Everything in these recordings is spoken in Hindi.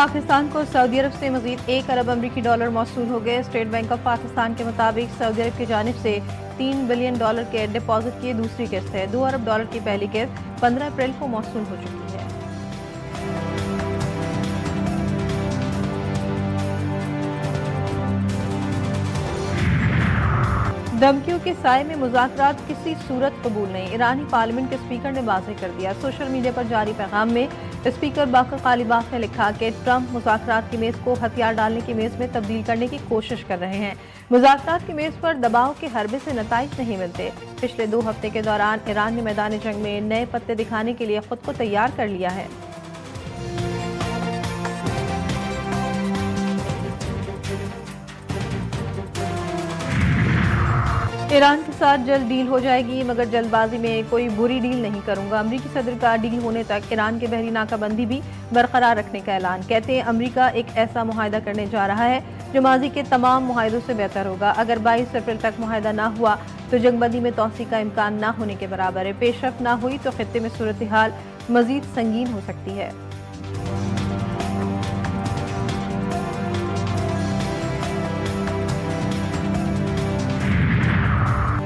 पाकिस्तान को सऊदी अरब से मजीद 1 अरब अमरीकी डॉलर मौसूल हो गए। स्टेट बैंक ऑफ पाकिस्तान के मुताबिक सऊदी अरब की जानिब से $3 बिलियन के डिपॉजिट की दूसरी किस्त है। $2 अरब की पहली किस्त 15 अप्रैल को मौसूल हो चुकी है। धमकियों के साए में मुज़ाकरात किसी सूरत कबूल नहीं, ईरानी पार्लियामेंट के स्पीकर ने वाज़ेह कर दिया। सोशल मीडिया पर जारी पैगाम में स्पीकर बाकर कालीबाफ ने लिखा कि ट्रंप मुज़ाकरात की मेज़ को हथियार डालने की मेज़ में तब्दील करने की कोशिश कर रहे हैं। मुज़ाकरात की मेज़ पर दबाव के हरबे से नताइज नहीं मिलते। पिछले 2 हफ्ते के दौरान ईरान ने मैदान जंग में नए पत्ते दिखाने के लिए खुद को तैयार कर लिया है। ईरान के साथ जल्द डील हो जाएगी, मगर जल्दबाजी में कोई बुरी डील नहीं करूंगा। अमरीकी सदर का डील होने तक ईरान के बहरी नाकाबंदी भी बरकरार रखने का ऐलान। कहते हैं अमरीका एक ऐसा मुआहदा करने जा रहा है जो माजी के तमाम मुआहदों से बेहतर होगा। अगर 22 अप्रैल तक मुआहदा ना हुआ तो जंगबंदी में तोसी का इम्कान ना होने के बराबर है। पेशरफ ना हुई तो खित्ते में सूरत हाल मजीद संगीन हो सकती है।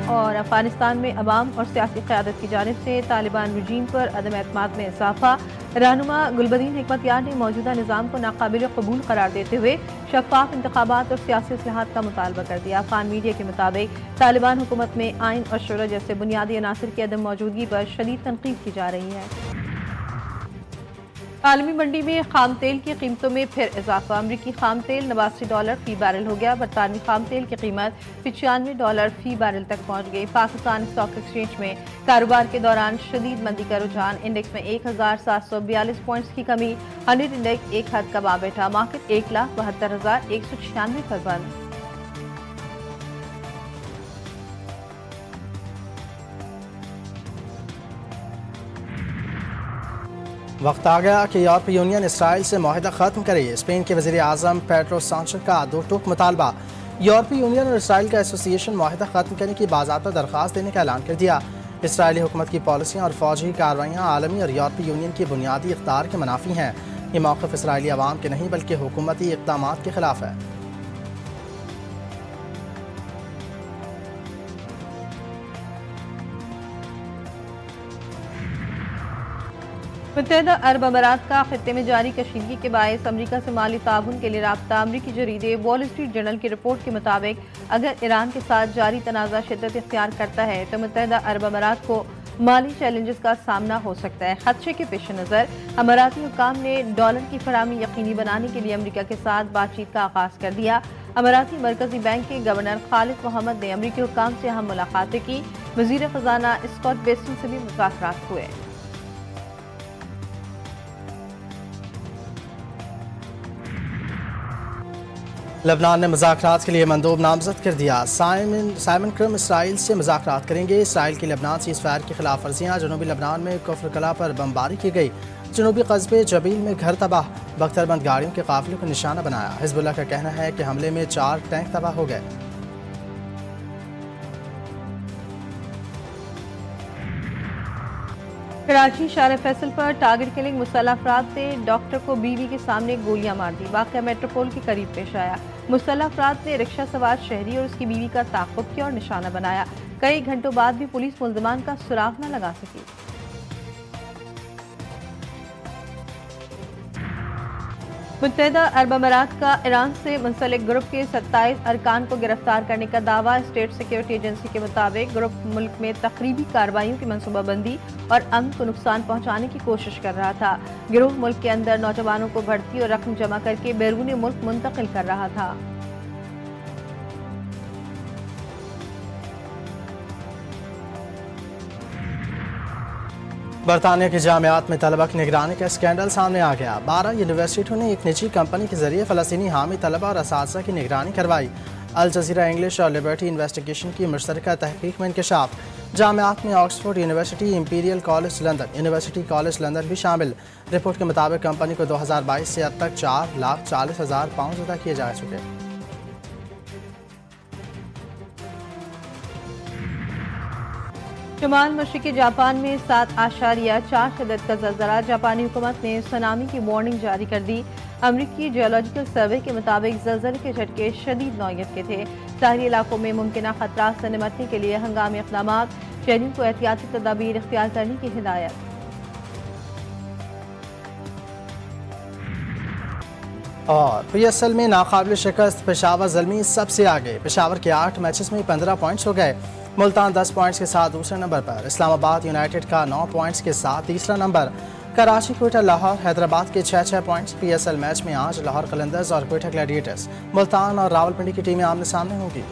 और अफगानिस्तान में अवाम और सियासी क़यादत की जानिब से तालिबान रजीम पर अदम एतमाद में इजाफा। रहनुमा गुलबदीन हिकमतयार ने मौजूदा निज़ाम को नाकाबिल कबूल करार देते हुए शफाफ इंतखाबात और सियासी इस्लाहात का मुतालबा कर दिया। अफगान मीडिया के मुताबिक तालिबान हुकूमत में आइन और शुरा जैसे बुनियादी अनासर की अदम मौजूदगी पर शदीद तनकीद की जा रही है। आलमी मंडी में खाम तेल की कीमतों में फिर इजाफा। अमरीकी खाम तेल $89 फी बैरल हो गया। बरतानवी खाम तेल की कीमत $95 फी बैरल तक पहुंच गई। पाकिस्तान स्टॉक एक्सचेंज में कारोबार के दौरान शदीद मंदी का रुझान। इंडेक्स में 1742 पॉइंट्स की कमी। 100 इंडेक्स एक हद कबा बैठा। मार्केट 1,72,196 पर बंद। वक्त आ गया कि यूरोपीय यूनियन इसराइल से मुआहदा ख़त्म करे। स्पेन के वज़ीर आज़म पेड्रो सांचेज़ का 2 टूक मुतालबा। यूरोपीय यूनियन और इसराइल का एसोसिएशन मुआहदा ख़त्म करने की बाज़ाब्ता दरख्वास्त देने का ऐलान कर दिया। इसराइली हुकूमत की पॉलिसियाँ और फौजी कार्रवाइयाँ आलमी और यूरोपीय यूनियन की बुनियादी इख्तियार के मनाफी हैं। ये मौक़िफ़ इसराइली अवाम के नहीं बल्कि हुकूमती इक़दामात के खिलाफ है। मुत्तहिदा अरब अमारात का खित्ते में जारी कशीदगी के बायस अमरीका से माली ताउन के लिए राब्ता। अमरीकी जरीदे वॉल स्ट्रीट जर्नल की रिपोर्ट के मुताबिक अगर ईरान के साथ जारी तनाज़ा शिद्दत इख्तियार करता है तो मुत्तहिदा अरब अमारात को माली चैलेंजेस का सामना हो सकता है। खदशे के पेश नज़र अमाराती हुक्काम ने डॉलर की फराहमी यकीनी बनाने के लिए अमरीका के साथ बातचीत का आगाज़ कर दिया। अमाराती मरकजी बैंक के गवर्नर खालिद मोहम्मद ने अमरीकी हुक्काम से अहम मुलाकातें की। वज़ीर ख़जाना स्कॉट बेसन से भी मुज़ाकरात हुए। लबनान ने मुज़ाकरात के लिए मंदूब नामजद कर दिया। साइमन क्रम इसराइल से मुज़ाकरात करेंगे। इसराइल की लबनान सीज़ फायर की खिलाफ वर्जियाँ। जनूबी लबनान में कुफ्र कला पर बमबारी की गई। जनूबी कस्बे जबील में घर तबाह। बख्तरबंद गाड़ियों के काफिले को निशाना बनाया। हिज़्बुल्लाह का कहना है कि हमले में 4 टैंक तबाह हो गए। कराची शार फैसल पर टारगेट किलिंग मुसल्लह अफराद ने डॉक्टर को बीवी के सामने गोलियां मार दी। वाक़या मेट्रोपोल के करीब पेश आया। मुसल्लह अफराद ने रिक्शा सवार शहरी और उसकी बीवी का ताक़ुब किया और निशाना बनाया। कई घंटों बाद भी पुलिस मुल्ज़िमान का सुराग न लगा सकी। मुत्तहिदा अरब अमारात का ईरान से मुंसलिक ग्रुप के 27 अरकान को गिरफ्तार करने का दावा। स्टेट सिक्योरिटी एजेंसी के मुताबिक ग्रुप मुल्क में तकरीबी कार्रवाइयों की मनसूबाबंदी और अमन को नुकसान पहुंचाने की कोशिश कर रहा था। गिरोह मुल्क के अंदर नौजवानों को भर्ती और रकम जमा करके बैरून मुल्क मुंतकिल कर रहा था। बरतानिया की जामियात में तलबा की निगरानी का स्कैंडल सामने आ गया। 12 यूनिवर्सिटियों ने एक निजी कंपनी के जरिए फ़लस्तीनी हामी तलबा और असातिज़ा की निगरानी करवाई। अल जज़ीरा इंग्लिश और लिबर्टी इन्वेस्टिगेशन की मुश्तरका तहकीक में इंकशाफ। जामियात में Oxford university, imperial college London, university college London भी शामिल। रिपोर्ट के मुताबिक कंपनी को 2022 से अब तक 4,40,000 पाउंड अदा किए जा चुके। शुमाल मशरक़ी जापान में 7.4 शिद्दत का ज़लज़ला। जापानी हुकूमत ने सुनामी की वार्निंग जारी कर दी। अमरीकी जियोलॉजिकल सर्वे के मुताबिक ज़लज़ले के झटके शदीद नौयत के थे। साहली इलाकों में मुमकिन खतरात से निमटने के लिए हंगामी इक़दामात, शहरियों को एहतियाती तदाबीर इख्तियार करने की हिदायत। और PSL में नाकाबिल शिकस्त पेशावर ज़ल्मी सबसे आगे। पेशावर के 8 मैचेस में 15 पॉइंट्स हो गए। मुल्तान 10 पॉइंट्स के साथ दूसरे नंबर पर। इस्लामाबाद यूनाइटेड का 9 पॉइंट्स के साथ तीसरा नंबर। कराची, क्वेटा, लाहौर, हैदराबाद के 6-6 पॉइंट्स। PSL मैच में आज लाहौर कलंदर्स और क्वेटा ग्लैडिएटर्स, मुल्तान और रावलपिंडी की टीमें आमने सामने होंगी।